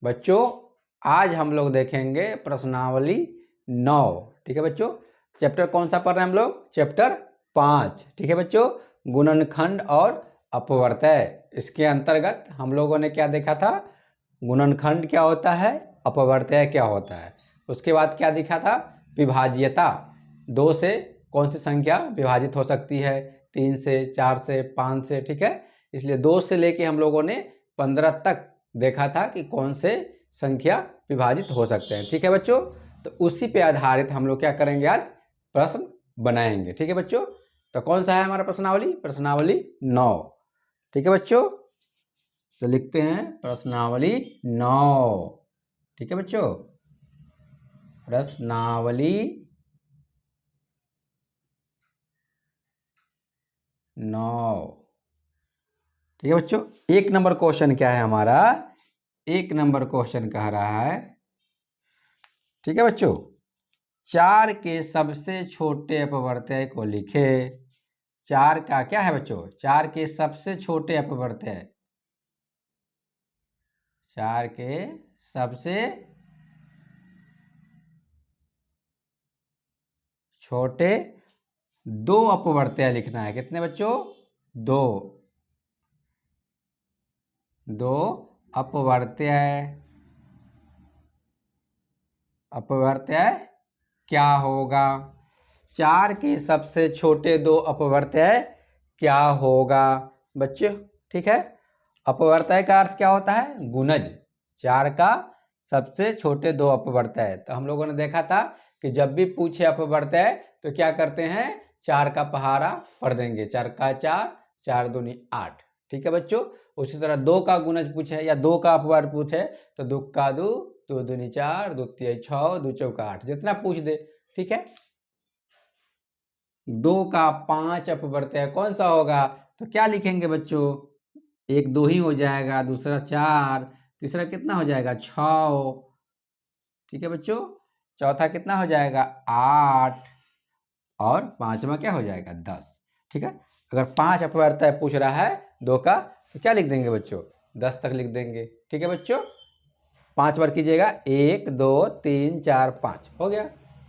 बच्चों आज हम लोग देखेंगे प्रश्नावली 9। ठीक है बच्चों, चैप्टर कौन सा पढ़ रहे हैं हम लोग? चैप्टर 5। ठीक है बच्चों, गुणनखंड और अपवर्तय। इसके अंतर्गत हम लोगों ने क्या देखा था? गुणनखंड क्या होता है, अपवर्तय क्या होता है। उसके बाद क्या दिखा था? विभाज्यता। 2 से कौन सी संख्या विभाजित हो सकती है? 3 से, 4 से, 5 से। ठीक है, इसलिए 2 से लेके हम लोगों ने 15 तक देखा था कि कौन से संख्या विभाजित हो सकते हैं। ठीक है बच्चों, तो उसी पे आधारित हम लोग क्या करेंगे? आज प्रश्न बनाएंगे। ठीक है बच्चों, तो कौन सा है हमारा प्रश्नावली? प्रश्नावली 9। ठीक है बच्चों, तो लिखते हैं प्रश्नावली 9। ठीक है बच्चों, प्रश्नावली 9। ठीक है बच्चों, 1 नंबर क्वेश्चन क्या है हमारा? 1 नंबर क्वेश्चन कह रहा है, ठीक है बच्चों, 4 के सबसे छोटे अपवर्तय को लिखे। 4 का क्या है बच्चों? 4 के सबसे छोटे अपवर्तय। 4 के सबसे छोटे 2 अपवर्तय लिखना है। कितने बच्चों? 2 अपवर्तय। अपवर्तय क्या होगा? 4 के सबसे छोटे 2 अपवर्तय क्या होगा बच्चों? ठीक है, अपवर्तय का अर्थ क्या होता है? गुणज। 4 का सबसे छोटे 2 अपवर्तय। तो हम लोगों ने देखा था कि जब भी पूछे अपवर्तय तो क्या करते हैं? 4 का पहाड़ा पढ़ देंगे। 4 का 4, 4 दूनी 8। ठीक है बच्चों, उसी तरह 2 का गुणज पूछे या 2 का अपवर्त पूछे तो 2 का 2, 2 दूनी 4, 2 तिया 6, 2 चौका 8, जितना पूछ दे। ठीक है, 2 का 5 अपवर्तय कौन सा होगा? तो क्या लिखेंगे बच्चों? एक 2 ही हो जाएगा, दूसरा 4, तीसरा कितना हो जाएगा? 6। ठीक है बच्चों, चौथा कितना हो जाएगा? 8, और पांचवा क्या हो जाएगा? 10। ठीक है, अगर 5 अपवर्तय पूछ रहा है 2 का तो क्या लिख देंगे बच्चों? 10 तक लिख देंगे। ठीक है बच्चों, 5 बार कीजिएगा, 1 2 3 4 5 हो गया।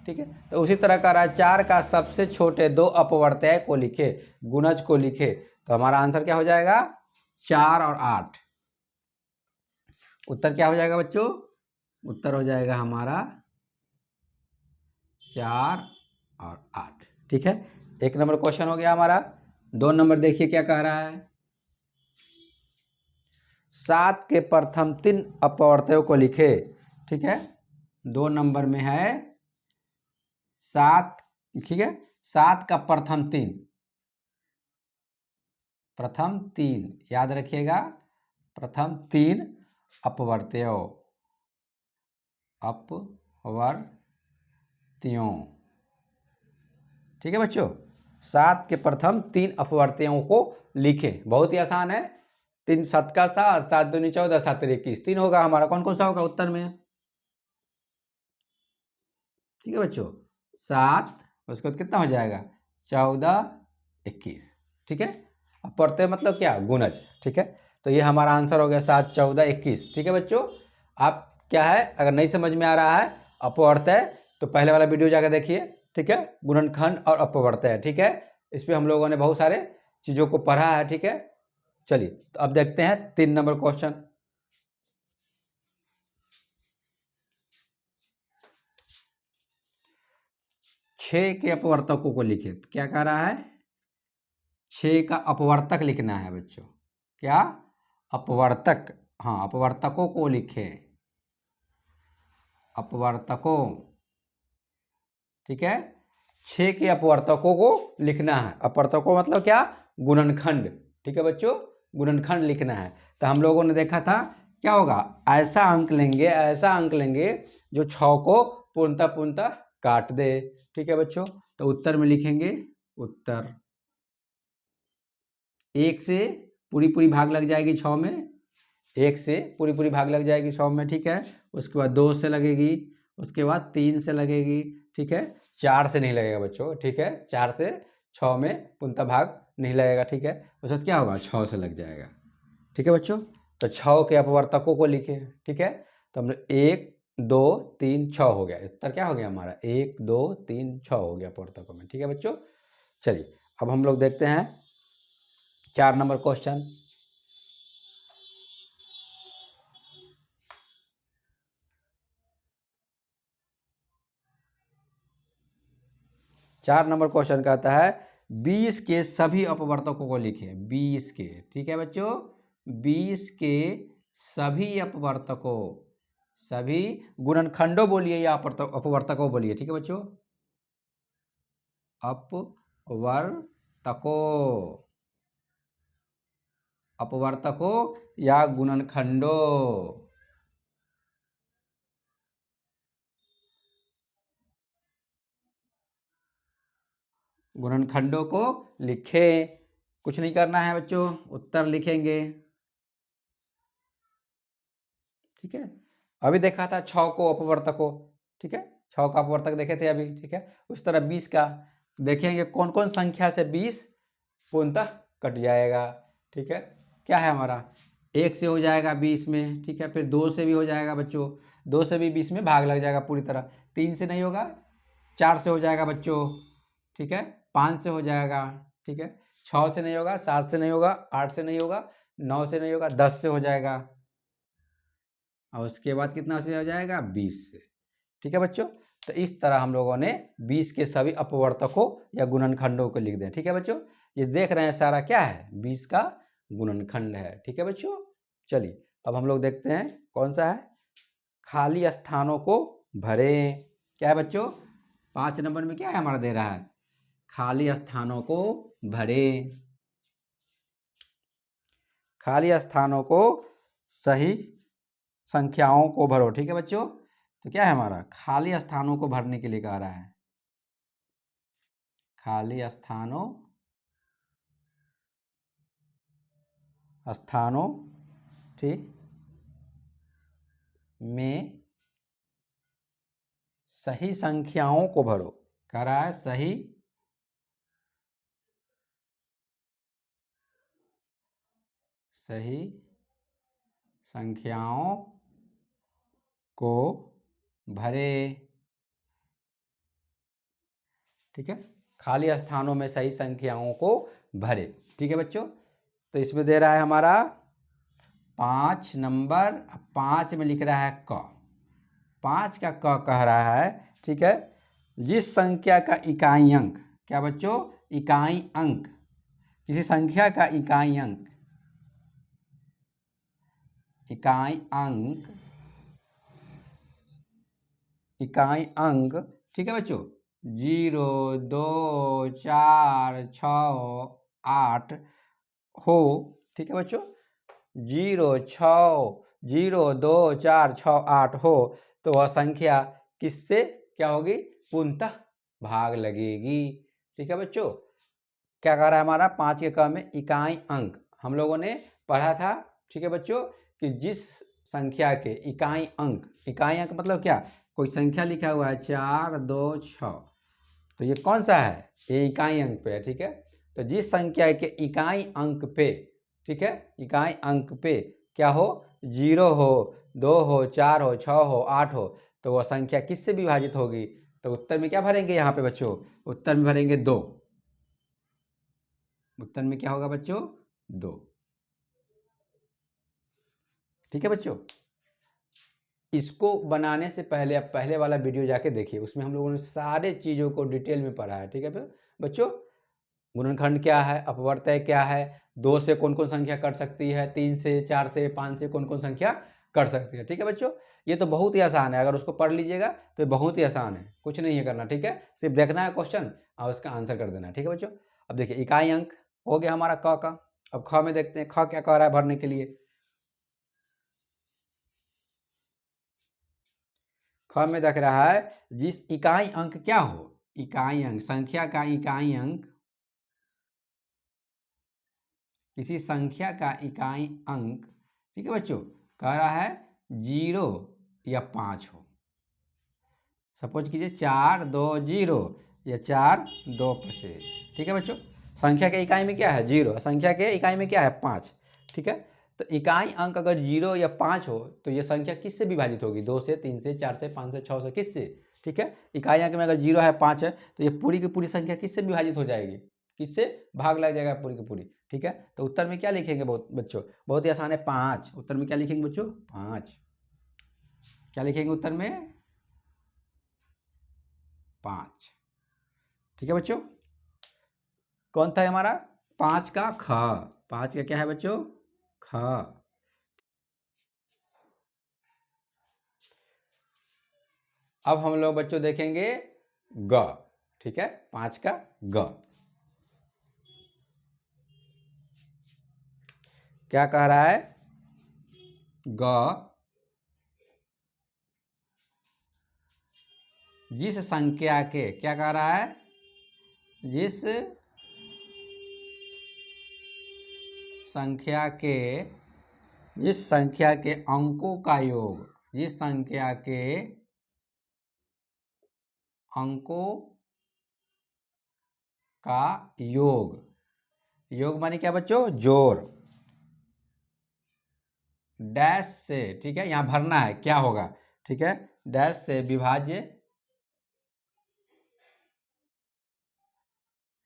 ठीक है, तो उसी तरह का रहा, 4 का सबसे छोटे 2 अपवर्तय को लिखे, गुणज को लिखे। तो हमारा आंसर क्या हो जाएगा? 4 और 8। उत्तर क्या हो जाएगा बच्चों? उत्तर हो जाएगा हमारा 4 और 8। ठीक है, 1 नंबर क्वेश्चन हो गया हमारा। 2 नंबर देखिए क्या कह रहा है। 7 के प्रथम 3 अपवर्तयों को लिखे। ठीक है, 2 नंबर में है 7। ठीक है, 7 का प्रथम 3, प्रथम 3 याद रखिएगा, प्रथम 3 अपवर्तयों, अपवर्त्यों। ठीक है बच्चों, 7 के प्रथम 3 अपवर्तयों को लिखें। बहुत ही आसान है। 3 7 का 7, 7 दूनी 14, 7 तिरी 21, 3 होगा हमारा। कौन कौन सा होगा उत्तर में? ठीक है बच्चों, 7, उसके बाद कितना हो जाएगा? 14 21। ठीक है, अब प्रत्यय मतलब क्या? गुणज। ठीक है, तो ये हमारा आंसर हो गया 7 14 21। ठीक है बच्चों, आप क्या है, अगर नहीं समझ में आ रहा है अपवर्तय तो पहले वाला वीडियो जाकर देखिए। ठीक है, गुणनखंड और अपवर्तय। ठीक है, इस पर हम लोगों ने बहुत सारे चीज़ों को पढ़ा है। ठीक है, चलिए तो अब देखते हैं 3 नंबर क्वेश्चन। 6 के अपवर्तकों को लिखे। तो क्या कह रहा है? 6 का अपवर्तक लिखना है बच्चों। क्या? अपवर्तक। हाँ, अपवर्तकों को लिखे, अपवर्तकों। ठीक है, 6 के अपवर्तकों को लिखना है। अपवर्तकों मतलब क्या? गुणनखंड। ठीक है बच्चों, गुणनखंड लिखना है। तो हम लोगों ने देखा था क्या होगा? ऐसा अंक लेंगे, ऐसा अंक लेंगे जो 6 को पूर्णतः पूर्णतः काट दे। ठीक है बच्चों, तो उत्तर में लिखेंगे, उत्तर 1 से पूरी पूरी भाग लग जाएगी 6 में, 1 से पूरी पूरी भाग लग जाएगी 100 में। ठीक है, उसके बाद 2 से लगेगी, उसके बाद 3 से लगेगी। ठीक है, 4 से नहीं लगेगा बच्चों। ठीक है, 4 से 6 में पूर्णतः भाग नहीं लगेगा। ठीक है, उसके बाद क्या होगा? 6 से लग जाएगा। ठीक है बच्चों, तो 6 के अपवर्तकों को लिखे। ठीक है, तो हम लोग 1 2 3 6 हो गया। उत्तर क्या हो गया हमारा 1 2 3 6 हो गया अपवर्तकों में। ठीक है बच्चों, चलिए अब हम लोग देखते हैं 4 नंबर क्वेश्चन। चार नंबर क्वेश्चन कहता है 20 के सभी अपवर्तकों को लिखें। 20 के, ठीक है बच्चों, 20 के सभी अपवर्तकों, सभी गुणनखंडों बोलिए या अपवर्तकों बोलिए। ठीक है बच्चों, अपवर्तकों, अपवर्तकों या गुणनखंडों, गुणनखंडों को लिखें। कुछ नहीं करना है बच्चों, उत्तर लिखेंगे। ठीक है, अभी देखा था 6 को अपवर्तकों, ठीक है, 6 का अपवर्तक देखे थे अभी। ठीक है, उस तरह 20 का देखेंगे कौन कौन संख्या से 20 पूर्णतः कट जाएगा। ठीक है, क्या है हमारा 1 से हो जाएगा 20 में, ठीक है, फिर 2 से भी हो जाएगा बच्चों, 2 से भी 20 में भाग लग जाएगा पूरी तरह, 3 से नहीं होगा, 4 से हो जाएगा बच्चों, ठीक है, 5 से हो जाएगा, ठीक है, 6 से नहीं होगा, 7 से नहीं होगा, 8 से नहीं होगा, 9 से नहीं होगा, 10 से हो जाएगा, और उसके बाद कितना से हो जाएगा 20 से। ठीक है बच्चों, तो इस तरह हम लोगों ने 20 के सभी अपवर्तकों या गुणनखंडों को लिख दें। ठीक है बच्चों, ये देख रहे हैं सारा क्या है 20 का गुणनखंड है। ठीक है बच्चों, चलिए अब हम लोग देखते हैं कौन सा है, खाली स्थानों को भरें। क्या है बच्चों, 5 नंबर में क्या है हमारा दे रहा है, खाली स्थानों को भरें। खाली स्थानों को सही संख्याओं को भरो। ठीक है बच्चों, तो क्या है हमारा खाली स्थानों को भरने के लिए कह रहा है, खाली स्थानों, स्थानों, ठीक, में सही संख्याओं को भरो। कह रहा है सही सही संख्याओं को भरे। ठीक है, खाली स्थानों में सही संख्याओं को भरे। ठीक है बच्चों, तो इसमें दे रहा है हमारा 5 नंबर, 5 में लिख रहा है क, 5 का क कह रहा है। ठीक है, जिस संख्या का इकाई अंक, क्या बच्चों, इकाई अंक, किसी संख्या का इकाई अंक, इकाई अंक, इकाई अंक, ठीक है बच्चों, 0 2 4 6 8 हो। ठीक है बच्चों, 0 6 0 2 4 6 8 हो, तो वह संख्या किससे क्या होगी, पूर्णतः भाग लगेगी। ठीक है बच्चों, क्या कह रहा है हमारा 5 के क में इकाई अंक, हम लोगों ने पढ़ा था। ठीक है बच्चों, कि जिस संख्या के इकाई अंक, इकाई अंक मतलब क्या, कोई संख्या लिखा हुआ है 4 2 6, तो ये कौन सा है, ये इकाई अंक पे है। ठीक है, तो जिस संख्या के इकाई अंक पे, ठीक है, इकाई अंक पे क्या हो, 0 हो, 2 हो, 4 हो, 6 हो, 8 हो, तो वह संख्या किससे विभाजित होगी। तो उत्तर में क्या भरेंगे यहाँ पे बच्चों, उत्तर में भरेंगे 2। उत्तर में क्या होगा बच्चों, 2। ठीक है बच्चों, इसको बनाने से पहले आप पहले वाला वीडियो जाके देखिए, उसमें हम लोगों ने सारे चीज़ों को डिटेल में पढ़ा है। ठीक है बच्चों, गुणनखंड क्या है, अपवर्तय क्या है, 2 से कौन कौन संख्या कट सकती है, 3 से, 4 से, 5 से कौन कौन संख्या कट सकती है। ठीक है बच्चों, ये तो बहुत ही आसान है, अगर उसको पढ़ लीजिएगा तो ये बहुत ही आसान है, कुछ नहीं है करना। ठीक है, सिर्फ देखना है क्वेश्चन और उसका आंसर कर देना है। ठीक है बच्चों, अब देखिए इकाई अंक हो गया हमारा क का। अब ख में देखते हैं, ख क्या कह रहा है भरने के लिए। ख में देख रहा है जिस इकाई अंक क्या हो, इकाई अंक, संख्या का इकाई अंक, किसी संख्या का इकाई अंक, ठीक है बच्चों, कह रहा है 0 या 5 हो। सपोज कीजिए 4 2 0 या 4 2 25। ठीक है बच्चों, संख्या के इकाई में क्या है 0, संख्या के इकाई में क्या है 5। ठीक है, तो इकाई अंक अगर 0 या 5 हो तो ये संख्या किससे विभाजित होगी? 2 से, 3 से, 4 से, 5 से, 6 से, किससे? ठीक है, इकाई अंक में अगर 0 है, 5 है तो ये पूरी की पूरी संख्या किससे विभाजित हो जाएगी? किससे भाग लग जाएगा पूरी की पूरी? ठीक है, तो उत्तर में क्या लिखेंगे बहुत बच्चों? बहुत ही आसान है, 5। उत्तर में क्या लिखेंगे बच्चों? 5। क्या लिखेंगे उत्तर में? 5। ठीक है बच्चों, कौन था हमारा? 5 का ख। 5 का क्या है बच्चों? ख। अब हम लोग बच्चों देखेंगे ग। ठीक है, 5 का ग। क्या कह रहा है? ग जिस संख्या के, क्या कह रहा है? जिस संख्या के, जिस संख्या के अंकों का योग, जिस संख्या के अंकों का योग, योग माने क्या बच्चों? जोड़। डैश से, ठीक है, यहां भरना है क्या होगा? ठीक है, डैश से विभाज्य,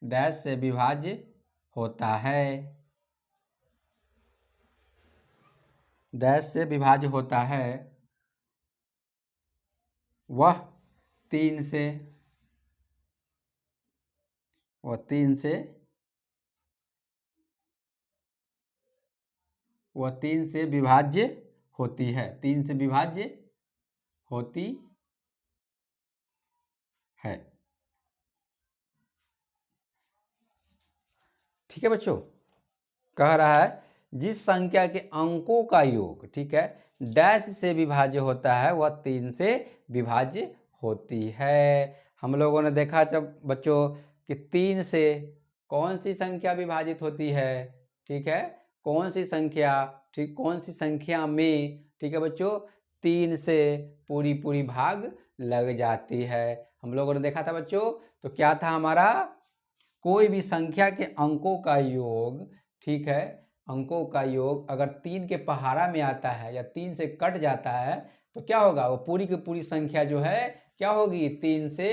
डैश से विभाज्य होता है, डैश से विभाज्य होता है, वह 3 से, वह 3 से, वह 3 से विभाज्य होती है, 3 से विभाज्य होती है। ठीक है बच्चों, कह रहा है जिस संख्या के अंकों का योग, ठीक है, डैश से विभाज्य होता है वह 3 से विभाज्य होती है। हम लोगों ने देखा जब बच्चों कि 3 से कौन सी संख्या विभाजित होती है? ठीक है, कौन सी संख्या, ठीक, कौन सी संख्या में, ठीक है बच्चों, 3 से पूरी पूरी भाग लग जाती है। हम लोगों ने देखा था बच्चों, तो क्या था हमारा? कोई भी संख्या के अंकों का योग, ठीक है, अंकों का योग अगर 3 के पहाड़ा में आता है या 3 से कट जाता है तो क्या होगा? वो पूरी की पूरी संख्या जो है क्या होगी? 3 से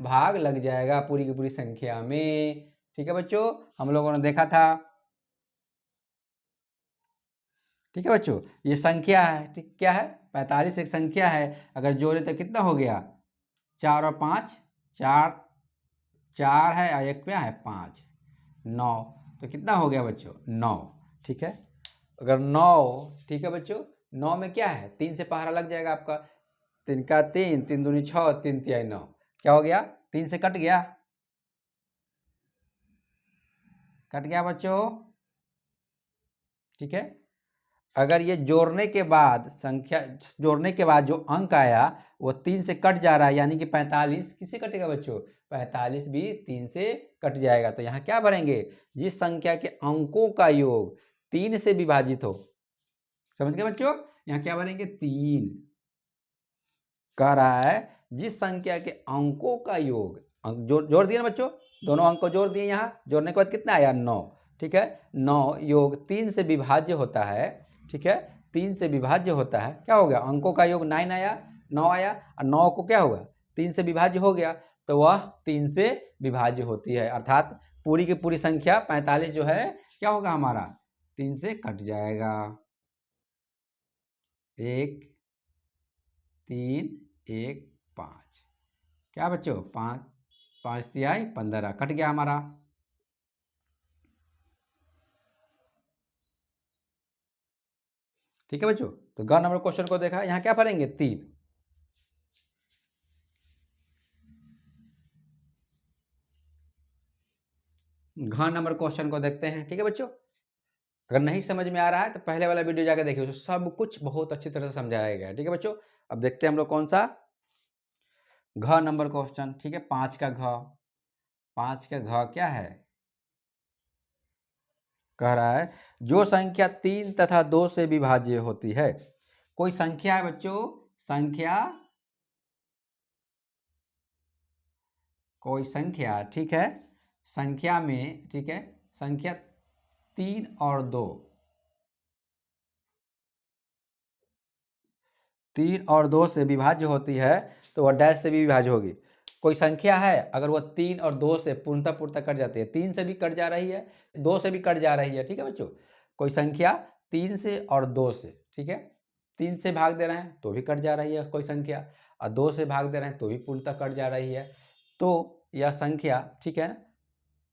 भाग लग जाएगा पूरी की पूरी संख्या में। ठीक है बच्चों, हम लोगों ने देखा था। ठीक है बच्चों, ये संख्या है, ठीक, क्या है? 45 एक संख्या है, अगर जोड़े तो कितना हो गया? 4 और 5, 4, 4 है और एक क्या है? 5, 9। तो कितना हो गया बच्चों? 9। ठीक है, अगर 9, ठीक है बच्चों, 9 में क्या है? 3 से पहाड़ा लग जाएगा आपका, 3 का 3, 3 दूनी 6, 3 तिहाई 9। क्या हो गया? 3 से कट गया, कट गया बच्चों। ठीक है, अगर ये जोड़ने के बाद, संख्या जोड़ने के बाद जो अंक आया वो 3 से कट जा रहा है, यानी कि 45 किससे कटेगा बच्चों? 45 भी 3 से कट जाएगा। तो यहाँ क्या भरेंगे? जिस संख्या के अंकों का योग 3 से विभाजित हो। समझ गए बच्चों? यहाँ क्या भरेंगे? 3। कह रहा है जिस संख्या के अंकों का योग, अंक जोड़ दिए ना बच्चों, दोनों अंक को जोड़ दिए, यहाँ जोड़ने के बाद कितना आया? 9। ठीक है, 9 योग 3 से विभाज्य होता है। ठीक है, 3 से विभाज्य होता है, क्या हो गया? अंकों का योग 9 आया, 9 आया, और 9 को क्या होगा? 3 से विभाज्य हो गया, तो वह 3 से विभाज्य होती है, अर्थात पूरी की पूरी संख्या 45 जो है क्या होगा हमारा? 3 से कट जाएगा। 1, 3, 1, 5, क्या बच्चों? 5, 5 तिहाई 15, कट गया हमारा। ठीक है बच्चों, तो ग नंबर क्वेश्चन को देखा, यहाँ क्या भरेंगे? 3। घ नंबर क्वेश्चन को देखते हैं। ठीक है बच्चों, अगर नहीं समझ में आ रहा है तो पहले वाला वीडियो जाकर देखिए, उसमें सब कुछ बहुत अच्छी तरह से समझाया गया है। ठीक है बच्चों, अब देखते हैं हम लोग कौन सा घ नंबर क्वेश्चन। ठीक है, 5 का घ, 5 का घ क्या है? कह रहा है जो संख्या 3 तथा 2 से विभाज्य होती है। कोई संख्या है बच्चों, संख्या, कोई संख्या, ठीक है, संख्या में, ठीक है, संख्या 3 और 2, 3 और 2 से विभाज्य होती है तो वह डैश से भी विभाज्य होगी। कोई संख्या है अगर वह 3 और 2 से पूर्णतः कट जाती है, 3 से भी कट जा रही है, 2 से भी कट जा रही है, ठीक है बच्चों। कोई संख्या 3 से और 2 से, ठीक है, 3 से भाग दे रहे हैं तो भी कट जा रही है कोई संख्या, और 2 से भाग दे रहे हैं तो भी पूर्णतः कट जा रही है, तो यह संख्या, ठीक है ना,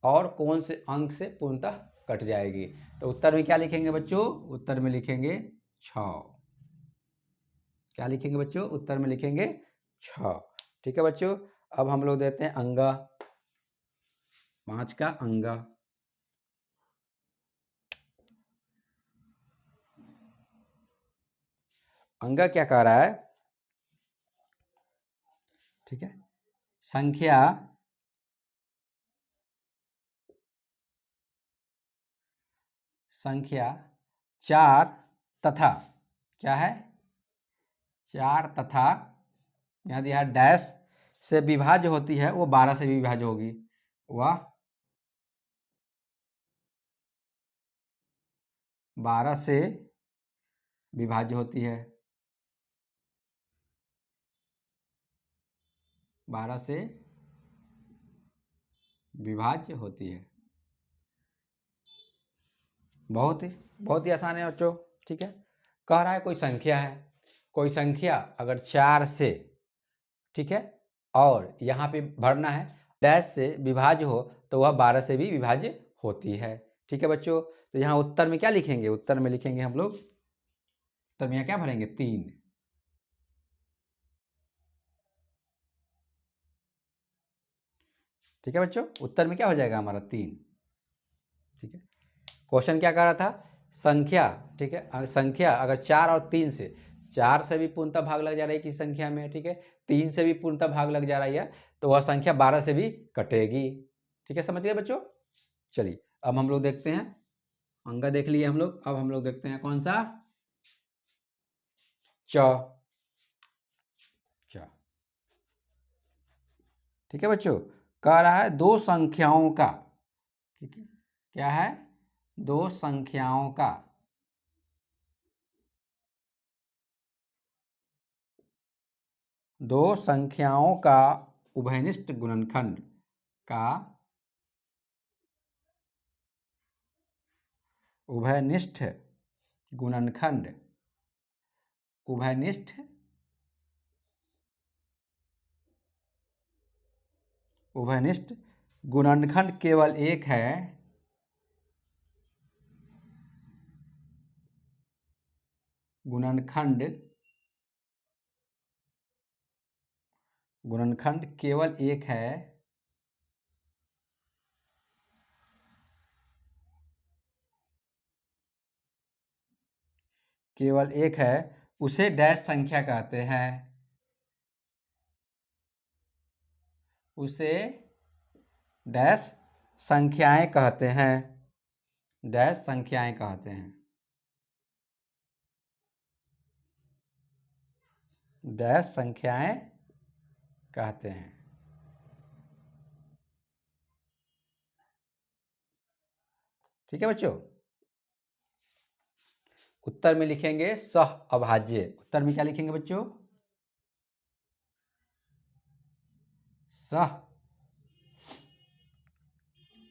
और कौन से अंक से पूर्णतः कट जाएगी। तो उत्तर में क्या लिखेंगे बच्चों? उत्तर में लिखेंगे 6। क्या लिखेंगे बच्चों? उत्तर में लिखेंगे 6। ठीक है बच्चों। अब हम लोग देते हैं अंगा, 5 का अंगा। अंगा क्या कह रहा है? ठीक है, संख्या संख्या 4 तथा, क्या है? 4 तथा यहाँ दिया डैश से विभाज्य होती है, वो 12 से भी विभाज्य होगी, वह 12 से विभाज्य होती है, 12 से विभाज्य होती है। बहुत ही आसान है बच्चों। ठीक है, कह रहा है कोई संख्या है, कोई संख्या अगर 4 से, ठीक है, और यहाँ पे भरना है डैश से विभाज्य हो तो वह 12 से भी विभाज्य होती है। ठीक है बच्चों, तो यहाँ उत्तर में क्या लिखेंगे? उत्तर में लिखेंगे हम लोग, उत्तर में यहाँ क्या भरेंगे? 3। ठीक है बच्चों, उत्तर में क्या हो जाएगा हमारा? 3। ठीक है, क्वेश्चन क्या कर रहा था? संख्या, ठीक है, संख्या अगर 4 और 3 से, 4 से भी पूर्णतः भाग लग जा रही है किसी संख्या में, ठीक है, 3 से भी पूर्णतः भाग लग जा रही है, तो वह संख्या 12 से भी कटेगी। ठीक है, समझ गए बच्चों? चलिए अब हम लोग देखते हैं, अंगा देख लिए हम लोग, अब हम लोग देखते हैं कौन सा? च। ठीक है बच्चों, कह रहा है दो संख्याओं का, ठीक है, क्या है? दो संख्याओं का उभयनिष्ठ गुणनखंड का उभयनिष्ठ गुणनखंड, उभयनिष्ठ उभयनिष्ठ गुणनखंड केवल एक है, गुणनखंड केवल एक है, केवल एक है, उसे डैश संख्या कहते हैं, उसे डैश संख्याएं कहते हैं, डैश संख्याएं कहते हैं, डैश संख्याएं कहते हैं। ठीक है बच्चों, उत्तर में लिखेंगे सह अभाज्य। उत्तर में क्या लिखेंगे बच्चों? सह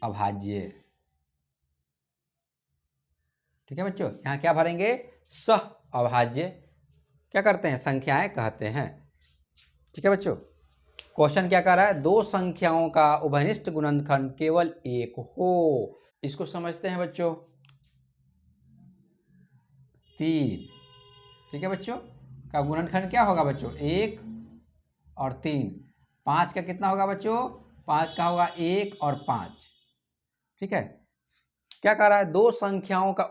अभाज्य। ठीक है बच्चों, यहाँ क्या भरेंगे? सह अभाज्य क्या करते हैं? संख्याएं कहते हैं। ठीक है बच्चों, क्वेश्चन क्या कर रहा है? दो संख्याओं का उभयनिष्ठ गुणनखंड केवल एक हो। इसको समझते हैं बच्चों, 3। ठीक है बच्चों, का गुणनखंड क्या होगा बच्चों? 1 और 3। 5 का कितना होगा बच्चों? 5 का होगा 1 और 5। ठीक है, क्या कह रहा है? दो संख्याओं का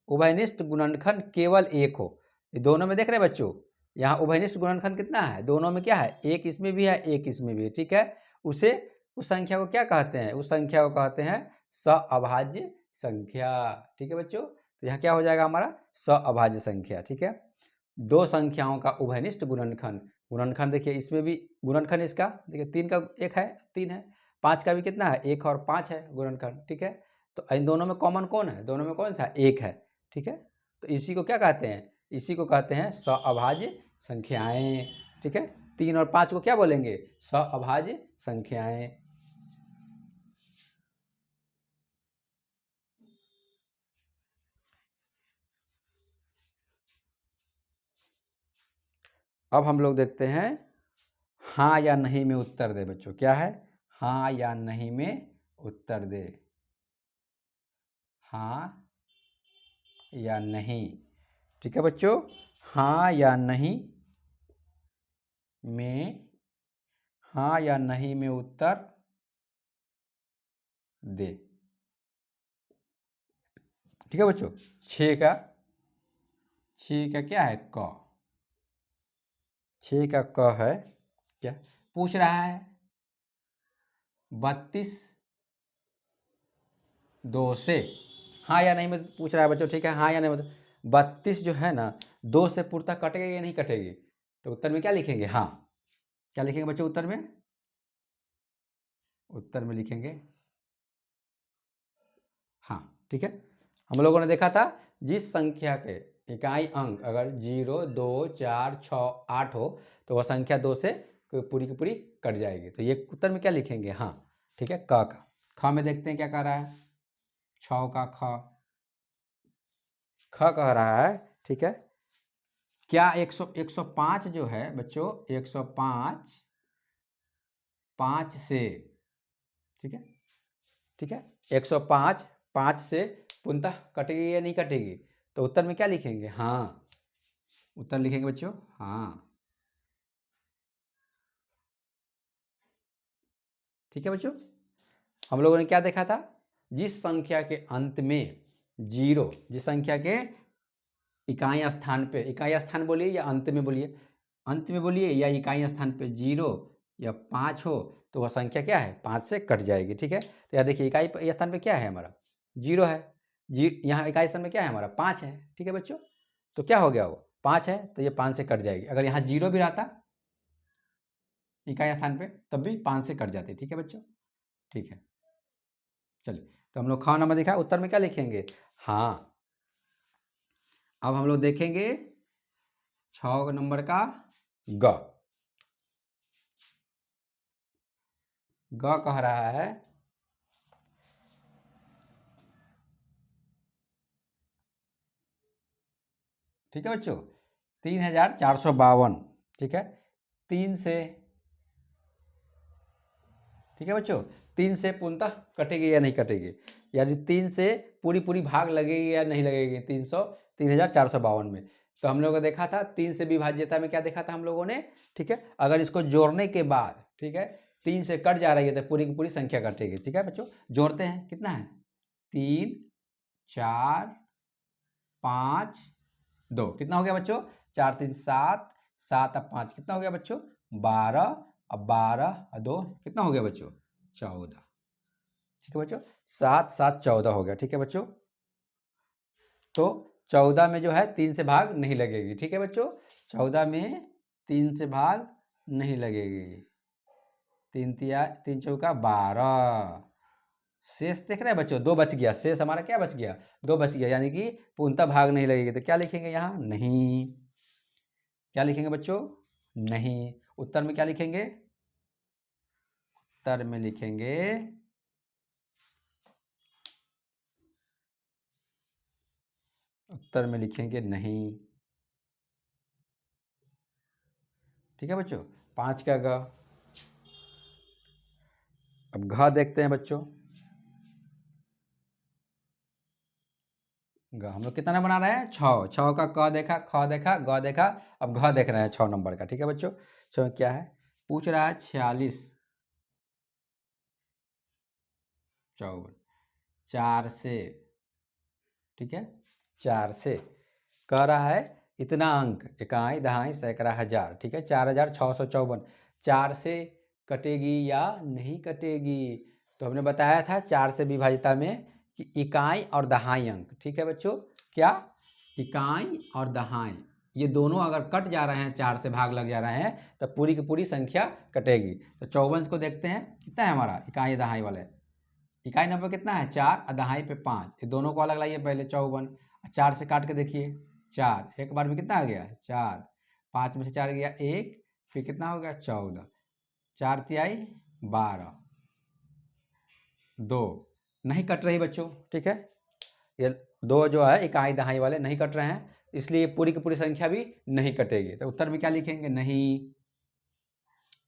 उभयनिष्ठ गुणनखंड केवल एक हो। ये दोनों में देख रहे हैं बच्चों, यहाँ उभयनिष्ठ गुणनखंड कितना है? दोनों में क्या है? एक इसमें भी है, एक इसमें भी है। ठीक है, उस संख्या को क्या कहते हैं? उस संख्या को कहते हैं सअभाज्य संख्या। ठीक है बच्चों, तो यहाँ क्या हो जाएगा हमारा? सअभाज्य संख्या। ठीक है, दो संख्याओं का उभयनिष्ठ गुणनखंड, गुणनखंड देखिए इसमें भी गुणनखंड इसका देखिए 3 का 1 है, 3 है, 5 का भी कितना है? 1 और 5 है गुणनखंड। ठीक है, तो इन दोनों में कॉमन कौन है? दोनों में कौन सा? 1 है। ठीक है, तो इसी को क्या कहते हैं? इसी को कहते हैं सअभाज्य संख्याएं। ठीक है, 3 और 5 को क्या बोलेंगे? सअभाज्य संख्याएं। अब हम लोग देखते हैं हाँ या नहीं में उत्तर दे बच्चों। क्या है? हाँ या नहीं में उत्तर दे। हाँ या नहीं। ठीक है बच्चों, हाँ या नहीं में, हाँ या नहीं में उत्तर दे। ठीक है बच्चों, 6 का क्या है? क। 6 का क है क्या? पूछ रहा है 32 2 से, हाँ या नहीं में पूछ रहा है बच्चों। ठीक है, हाँ या नहीं मतलब 32 जो है ना 2 से पूर्णतः कटेगी या नहीं कटेगी? तो उत्तर में क्या लिखेंगे? हाँ। क्या लिखेंगे बच्चों उत्तर में? उत्तर में लिखेंगे हाँ। ठीक है, हम लोगों ने देखा था जिस संख्या के इकाई अंक अगर 0 2 4 6 8 हो तो वह संख्या 2 से पूरी की पूरी कट जाएगी। तो ये उत्तर में क्या लिखेंगे? हाँ। ठीक है, क का। ख में देखते हैं क्या कह रहा है? 6 का ख कह रहा है। ठीक है, क्या 105 जो है बच्चों, 105 5 से, ठीक है, ठीक है, 105 5 से पूर्णतः कटेगी या नहीं कटेगी? तो उत्तर में क्या लिखेंगे? हाँ। उत्तर लिखेंगे बच्चों हाँ। ठीक है बच्चों, हम लोगों ने क्या देखा था? जिस संख्या के अंत में 0, जिस संख्या के इकाई स्थान पे, इकाई स्थान बोलिए या अंत में बोलिए, अंत में बोलिए या इकाई स्थान पे 0 या 5 हो तो वह संख्या क्या है? 5 से कट जाएगी। ठीक है, तो यहाँ देखिए इकाई स्थान पे क्या है हमारा? 0 है। यहाँ इकाई स्थान में क्या है हमारा? 5 है। ठीक है बच्चों, तो क्या हो गया? वो 5 है तो ये 5 से कट जाएगी। अगर यहाँ 0 भी रहता इकाई स्थान पे तब भी 5 से कट जाती। ठीक है बच्चों, ठीक है, चलिए तो हम लोग ख नंबर देखा, उत्तर में क्या लिखेंगे? हाँ। अब हम लोग देखेंगे 6 नंबर का ग। ग कह रहा है ठीक है बच्चों 3452। ठीक है, 3 से, ठीक है बच्चों, 3 से पूर्णतः कटेगी या नहीं कटेगी? यानी 3 से पूरी पूरी भाग लगेगी या नहीं लगेगी? 3452 में। तो हम लोगों ने देखा था 3 से विभाज्यता में क्या देखा था हम लोगों ने? ठीक है, अगर इसको जोड़ने के बाद, ठीक है, 3 से कट जा रही है तो पूरी की पूरी संख्या कटेगी। ठीक है बच्चों, जोड़ते हैं, कितना है? 3 4 5 2, कितना हो गया बच्चों? 4 3 7, 7 अब 5 कितना हो गया बच्चों? 12, अब 12 और 2 कितना हो गया बच्चों? 14। ठीक है बच्चों, 7 7 14 हो गया। ठीक है बच्चों, तो 14 में जो है 3 से भाग नहीं लगेगी। ठीक है बच्चों, 14 में 3 से भाग नहीं लगेगी। 3 चौका 12। शेष देख रहे हैं बच्चों? 2 बच गया, शेष हमारा क्या बच गया? 2 बच गया, यानी कि पूर्णतः भाग नहीं लगेगी। तो क्या लिखेंगे यहाँ? नहीं। क्या लिखेंगे बच्चों? नहीं। उत्तर में क्या लिखेंगे? उत्तर में लिखेंगे उत्तर में लिखेंगे नहीं। ठीक है बच्चों, 5 का ग। अब घ देखते हैं बच्चों। ग हम लोग कितना बना रहे हैं? 6। 6 का क देखा, ख देखा, ग देखा, अब घ देख रहे हैं 6 नंबर का। ठीक है बच्चों, चलो क्या है? पूछ रहा है 46 54 4 से, ठीक है, 4 से कह रहा है इतना अंक, इकाई दहाई सैकड़ा हजार। ठीक है, 4654। 4 से कटेगी या नहीं कटेगी? तो हमने बताया था 4 से विभाजिता में कि इकाई और दहाई अंक। ठीक है बच्चों, क्या? इकाई और दहाई ये दोनों अगर कट जा रहे हैं, 4 से भाग लग जा रहे हैं, तो पूरी की पूरी संख्या कटेगी। तो 54 को देखते हैं, कितना है हमारा इकाई दहाई वाले? इकाई नंबर कितना है? 4 और दहाई पे 5, ये दोनों को अलग लाइए पहले। 54 4 से काट के देखिए, 4, एक बार में कितना आ गया 4, 5 में से 4 गया 1, फिर कितना हो गया 14, 4 तिहाई 12, 2 नहीं कट रही बच्चों, ठीक है। ये 2 जो है इकाई दहाई वाले नहीं कट रहे हैं, इसलिए पूरी की पूरी संख्या भी नहीं कटेगी। तो उत्तर में क्या लिखेंगे, नहीं।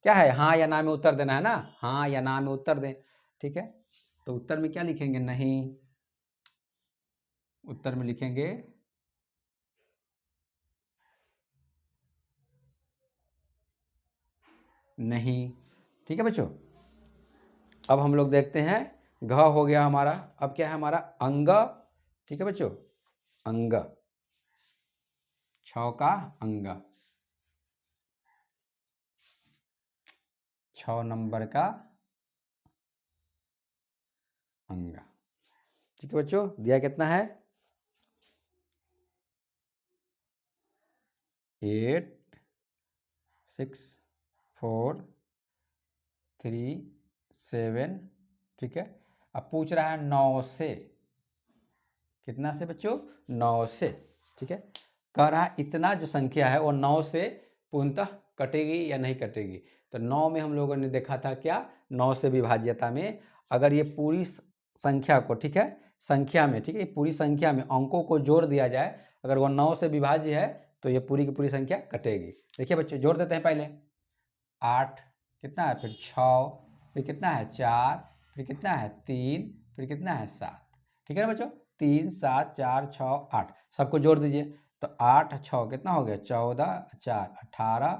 क्या है, हाँ या ना में उत्तर देना है ना, हाँ या ना में उत्तर दें, ठीक है। तो उत्तर में क्या लिखेंगे, नहीं। उत्तर में लिखेंगे नहीं, ठीक है बच्चों। अब हम लोग देखते हैं, घ हो गया हमारा, अब क्या है हमारा अंग, ठीक है बच्चों, अंग, 6 का अंग, 6 नंबर का अंग, ठीक है बच्चों। दिया कितना है 8 6 4 3 7, ठीक है। अब पूछ रहा है 9 से, कितना से बच्चों, 9 से, ठीक है। कह रहा है इतना जो संख्या है वो 9 से पूर्णतः कटेगी या नहीं कटेगी। तो 9 में हम लोगों ने देखा था क्या, 9 से विभाज्यता में अगर ये पूरी संख्या को, ठीक है, संख्या में, ठीक है, पूरी संख्या में अंकों को जोड़ दिया जाए, अगर वो 9 से विभाज्य है तो ये पूरी की पूरी संख्या कटेगी। देखिए बच्चों, जोड़ देते हैं पहले, 8 कितना है, फिर 6, फिर कितना है 4, फिर कितना है 3, फिर कितना है 7, ठीक है ना बच्चों। 3 7 4 6 8, सबको जोड़ दीजिए। तो 8 6 कितना हो गया 14, 4 18,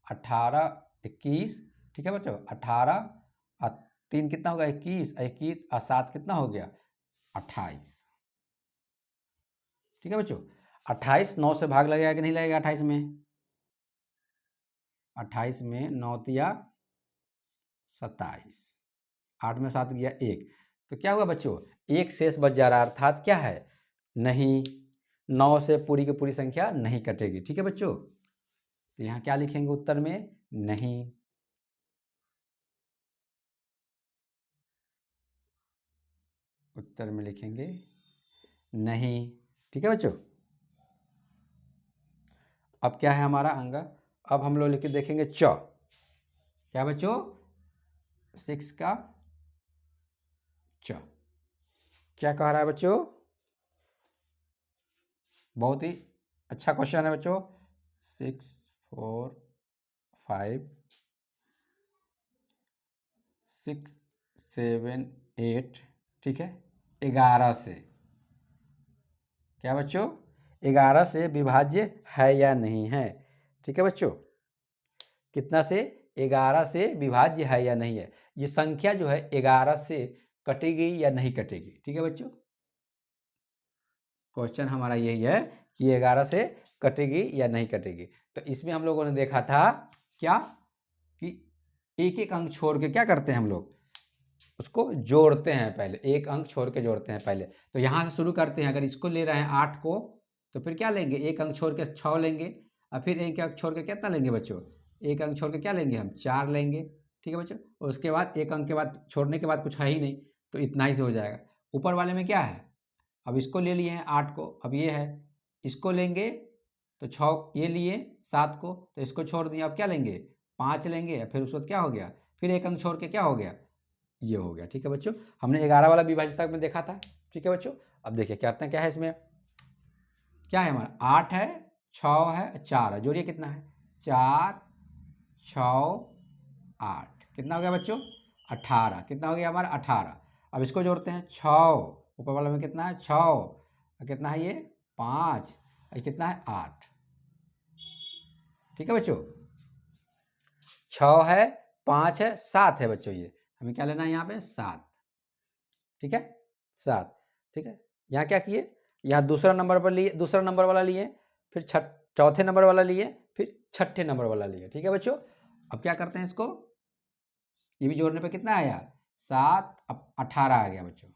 18 21, ठीक है बच्चों, 18 और 3 कितना हो गया 21, 21 और 7 कितना हो गया 28, ठीक है बच्चों। 28 9 से भाग लगेगा कि नहीं लगेगा 28 में, 28 में 9 तिया 27, 8 में 7 गया 1, तो क्या हुआ बच्चों, एक शेष बच जा रहा, अर्थात क्या है, नहीं, 9 से पूरी की पूरी संख्या नहीं कटेगी, ठीक है बच्चों। तो यहाँ क्या लिखेंगे उत्तर में, नहीं। उत्तर में लिखेंगे नहीं, ठीक है बच्चों। अब क्या है हमारा अंग, अब हम लोग लिख के देखेंगे च, क्या बच्चों, 6 का च, क्या कह रहा है बच्चों, बहुत ही अच्छा क्वेश्चन है बच्चों। 6 4 5 6 7 8, ठीक है, 11 से, क्या बच्चों, 11 से विभाज्य है या नहीं है, ठीक है बच्चों। कितना से, 11 से विभाज्य है या नहीं है, ये संख्या जो है 11 से कटेगी या नहीं कटेगी, ठीक है बच्चों। क्वेश्चन हमारा यही है कि 11 से कटेगी या नहीं कटेगी। तो इसमें हम लोगों ने देखा था क्या, कि एक एक अंक छोड़ के क्या करते हैं हम लोग, उसको जोड़ते हैं, पहले एक अंक छोड़ के जोड़ते हैं पहले। तो यहाँ से शुरू करते हैं, अगर इसको ले रहे हैं 8 को, तो फिर क्या लेंगे, एक अंक छोड़ के 6 लेंगे, और फिर एक अंक छोड़ के कितना लेंगे बच्चों, एक अंक छोड़ के क्या लेंगे हम 4 लेंगे, ठीक है बच्चों। उसके बाद एक अंक के बाद छोड़ने के बाद कुछ है ही नहीं, तो इतना ही से हो जाएगा। ऊपर वाले में क्या है, अब इसको ले लिए हैं 8 को, अब ये है, इसको लेंगे तो 6 ये लिए, 7 को तो इसको छोड़ दिए, अब क्या लेंगे 5 लेंगे, फिर उसके बाद क्या हो गया, फिर एक अंक छोड़ के क्या हो गया, ये हो गया, ठीक है बच्चों। हमने 11 वाला विभाज्यता में देखा था, ठीक है बच्चों। अब देखिए क्या करते हैं, क्या है इसमें, क्या है हमारा 8 है, 6 है, 4 है, जोड़िए कितना है 4 6 8, कितना हो गया बच्चों 18, कितना हो गया हमारा 18। अब इसको जोड़ते हैं 6, ऊपर वाला में कितना है 6, और कितना है ये 5, और कितना है 8, ठीक है बच्चों। 6 है, 5 है, 7 है बच्चों, ये हमें क्या लेना है यहाँ पे 7, ठीक है 7, ठीक है। यहाँ क्या किए, यहाँ दूसरा नंबर पर लिए, दूसरा नंबर वाला लिए, फिर चौथे नंबर वाला लिए, फिर छठे नंबर वाला लिए, ठीक है बच्चों। अब क्या करते हैं इसको, ये भी जोड़ने पे कितना आया 7, अब 18 आ गया बच्चों।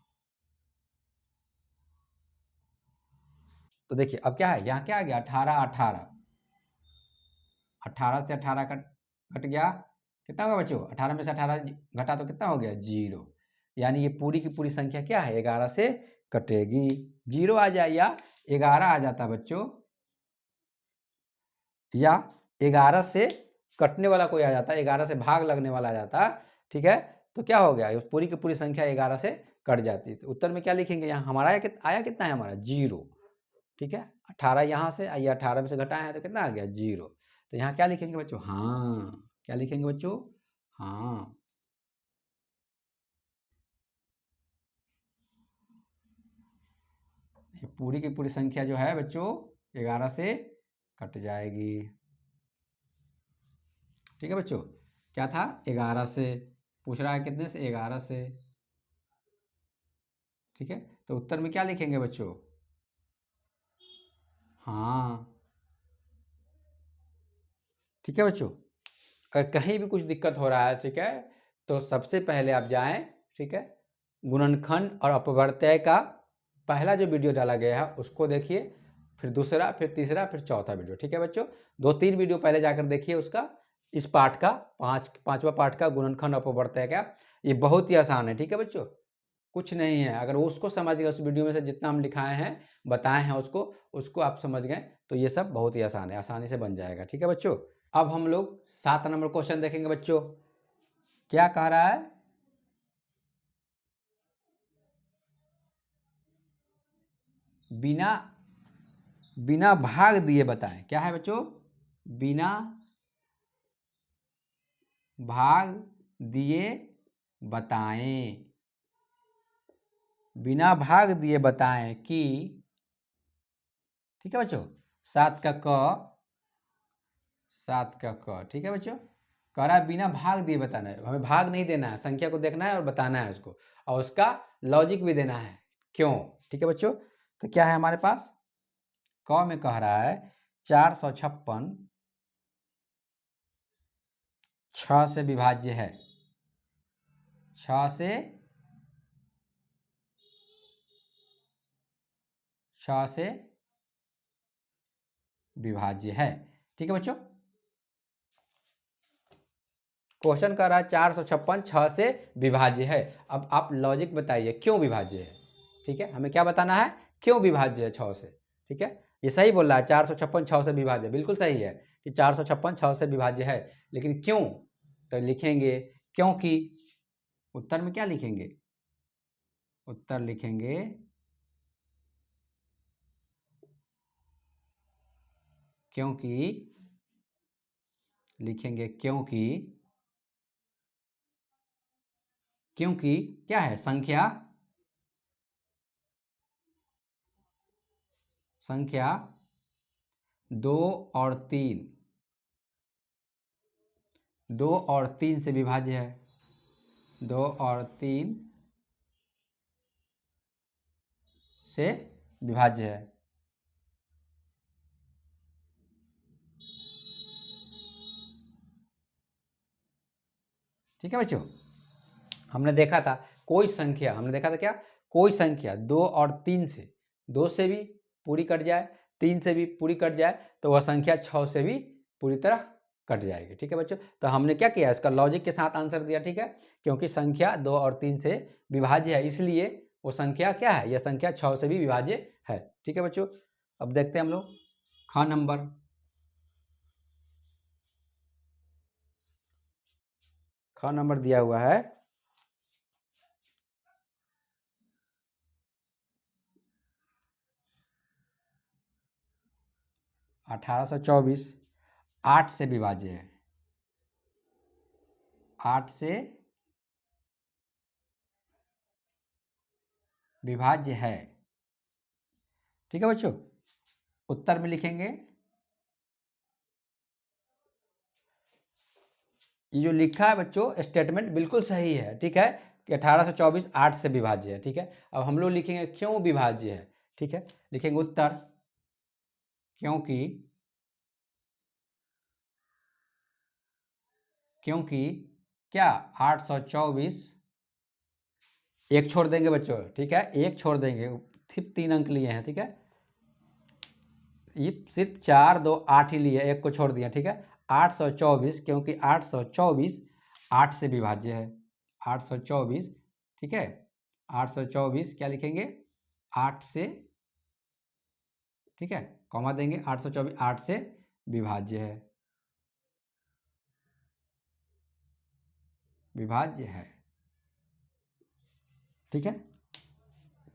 तो देखिए अब क्या है, यहाँ क्या आ गया 18 18, 18 से 18 कट गया, कितना होगा बच्चों, 18 में से 18 घटा तो कितना हो गया 0, यानी ये पूरी की पूरी संख्या क्या है 11 से कटेगी। 0 आ जाए या 11 आ जाता बच्चों, या 11 से कटने वाला कोई आ जाता, 11 से भाग लगने वाला आ जाता, ठीक है, तो क्या हो गया, पूरी की पूरी संख्या 11 से कट जाती। तो उत्तर में क्या लिखेंगे, यहाँ हमारा आया कितना है, हमारा 0, ठीक है। 18 यहाँ से, ये 18 में से घटाए हैं तो कितना आ गया, 0। तो यहाँ क्या लिखेंगे बच्चों, हाँ, क्या लिखेंगे बच्चों, हाँ। ये पूरी की पूरी संख्या जो है बच्चों 11 से कट जाएगी, ठीक है बच्चों। क्या था, 11 से, पूछ रहा है कितने से, 11 से, ठीक है। तो उत्तर में क्या लिखेंगे बच्चों, हाँ, ठीक है बच्चों। अगर कहीं भी कुछ दिक्कत हो रहा है, ठीक है, तो सबसे पहले आप जाएं, ठीक है, गुणनखंड और अपवर्त्य का पहला जो वीडियो डाला गया है उसको देखिए, फिर दूसरा, फिर तीसरा, फिर चौथा वीडियो, ठीक है बच्चों। 2-3 वीडियो पहले जाकर देखिए उसका, इस पाठ का, पांचवा पाठ का गुणनखंड अपवर्त्य का। ये बहुत ही आसान है, ठीक है बच्चों, कुछ नहीं है। अगर वो उसको समझ गए, उस वीडियो में से जितना हम लिखाए हैं, बताए हैं उसको उसको आप समझ गए, तो ये सब बहुत ही आसान है, आसानी से बन जाएगा, ठीक है बच्चों। अब हम लोग 7 नंबर क्वेश्चन देखेंगे बच्चों। क्या कह रहा है, बिना बिना भाग दिए बताएं, क्या है बच्चों, बिना भाग दिए बताएं, बिना भाग दिए बताएं कि, ठीक है बच्चों, 7 का क, 7 का क, ठीक है बच्चों। कह रहा है बिना भाग दिए बताना है, हमें भाग नहीं देना है, संख्या को देखना है और बताना है उसको, और उसका लॉजिक भी देना है क्यों, ठीक है बच्चों। तो क्या है हमारे पास, क में कह रहा है 456 6 से विभाज्य है, 6 से 6 से विभाज्य है, ठीक है बच्चों। क्वेश्चन कर रहा है 456 6 से विभाज्य है। अब आप लॉजिक बताइए क्यों विभाज्य है, ठीक है, हमें क्या बताना है, क्यों विभाज्य है 6 से, ठीक है। ये सही बोल रहा है, 456 6 से विभाज्य, बिल्कुल सही है कि 456 6 से विभाज्य है, लेकिन क्यों, तो लिखेंगे क्योंकि, उत्तर में क्या लिखेंगे, उत्तर लिखेंगे क्योंकि, लिखेंगे क्योंकि, क्योंकि क्या है, संख्या, संख्या 2 और 3, 2 और 3 से विभाज्य है, 2 और 3 से विभाज्य है, ठीक है बच्चों। हमने देखा था कोई संख्या, हमने देखा था क्या, कोई संख्या 2 और 3 से, 2 से भी पूरी कट जाए, 3 से भी पूरी कट जाए, तो वह संख्या 6 से भी पूरी तरह कट जाएगी, ठीक है बच्चों। तो हमने क्या किया, इसका लॉजिक के साथ आंसर दिया, ठीक है, क्योंकि संख्या 2 और 3 से विभाज्य है, इसलिए वो संख्या क्या है, यह संख्या 6 से भी विभाज्य है, ठीक है बच्चों। अब देखते हैं हम लोग ख नंबर, ख नंबर दिया हुआ है 1824 8 से विभाज्य है, 8 से विभाज्य है, ठीक है बच्चों। उत्तर में लिखेंगे, ये जो लिखा है बच्चों स्टेटमेंट बिल्कुल सही है, ठीक है, कि 1824 8 से विभाज्य है, ठीक है। अब हम लोग लिखेंगे क्यों विभाज्य है, ठीक है, लिखेंगे उत्तर क्योंकि, क्योंकि क्या 824, एक छोड़ देंगे बच्चों, ठीक है, एक छोड़ देंगे, सिर्फ 3 अंक लिए हैं, ठीक है, ये सिर्फ 4 2 8 ही लिए, एक को छोड़ दिया, ठीक है। 824 क्योंकि 824 8 से विभाज्य है, 824, ठीक है, 824 क्या लिखेंगे, 8 से, ठीक है, कॉमा देंगे, 824 8 से विभाज्य है, विभाज्य है। ठीक है,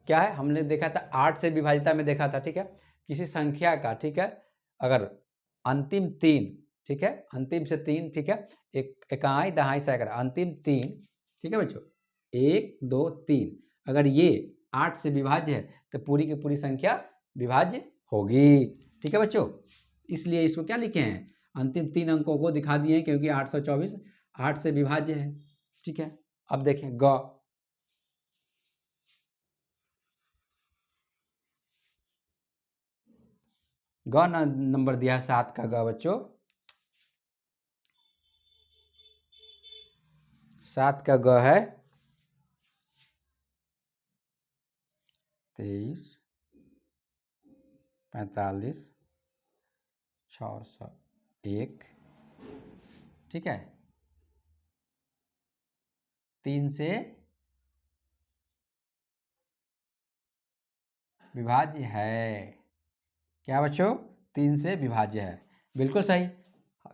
क्या है, हमने देखा था 8 से विभाज्यता में देखा था। ठीक है, किसी संख्या का, ठीक है, अगर अंतिम 3, ठीक है, अंतिम से 3, ठीक है, एक इकाई दहाई सैकड़ा, अंतिम 3, ठीक है बच्चों, 1 2 3, अगर ये 8 से विभाज्य है तो पूरी की पूरी संख्या विभाज्य होगी। ठीक है बच्चों, इसलिए इसको क्या लिखे हैं, अंतिम 3 अंकों को दिखा दिए हैं, क्योंकि 824 8 से विभाज्य है। ठीक है, अब देखें ग, ग नंबर दिया है 7 का ग बच्चों, 7 का ग है 23 45 601। ठीक है, 3 से विभाज्य है। क्या बच्चों, 3 से विभाज्य है, बिल्कुल सही।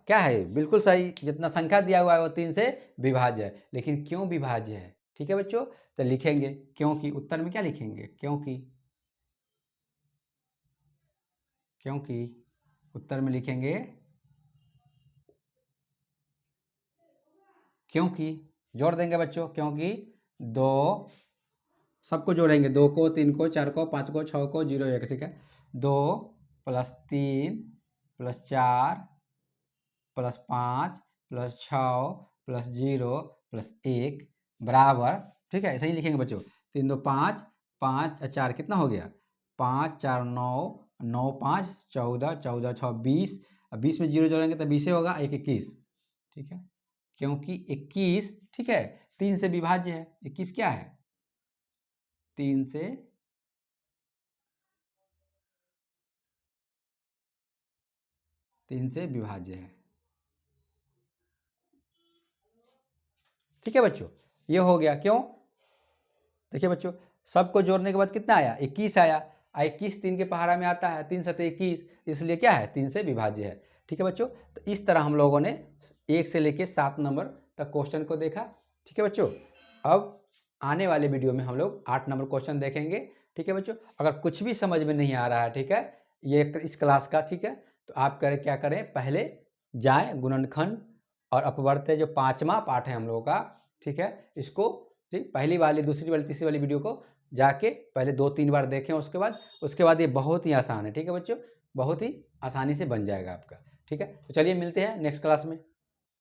क्या है, बिल्कुल सही, जितना संख्या दिया हुआ है वो 3 से विभाज्य है। लेकिन क्यों विभाज्य है, ठीक है बच्चों, तो लिखेंगे क्योंकि, उत्तर में क्या लिखेंगे, क्योंकि, क्योंकि उत्तर में लिखेंगे क्योंकि, जोड़ देंगे बच्चों, क्योंकि 2, सबको जोड़ेंगे, 2 को, 3 को, 4 को, 5 को, 6 को, 0 1। ठीक है, 2 + 3 + 4 + 5 + 6 + 0 + 1 बराबर, ठीक है, ऐसे ही लिखेंगे बच्चों, 3 2 5, 5 4 कितना हो गया, 5 4 9, 9 5 14, 14 6 20, अब 20 में 0 जोड़ेंगे तो 20 होगा, 1 21। ठीक है, क्योंकि 21, ठीक है, 3 से विभाज्य है। 21 क्या है, 3 से विभाज्य है। ठीक है बच्चों, ये हो गया। क्यों, देखिए बच्चों, सबको जोड़ने के बाद कितना आया, 21 आया, 21 3 के पहाड़ा में आता है, 3 7 21, इसलिए क्या है, 3 से विभाज्य है। ठीक है बच्चों, तो इस तरह हम लोगों ने 1 से लेके 7 नंबर तक क्वेश्चन को देखा। ठीक है बच्चों, अब आने वाले वीडियो में हम लोग 8 नंबर क्वेश्चन देखेंगे। ठीक है बच्चों, अगर कुछ भी समझ में नहीं आ रहा है, ठीक है, ये इस क्लास का, ठीक है, तो आप करें, क्या करें, पहले जाएं गुणनखंड और अपवर्त्य, जो 5वां पाठ है हम लोगों का, ठीक है, इसको, ठीक, पहली वाली, दूसरी वाली, तीसरी वाली वीडियो को जाके पहले 2-3 बार देखें, उसके बाद ये बहुत ही आसान है। ठीक है बच्चों, बहुत ही आसानी से बन जाएगा आपका। ठीक है, तो चलिए मिलते हैं नेक्स्ट क्लास में।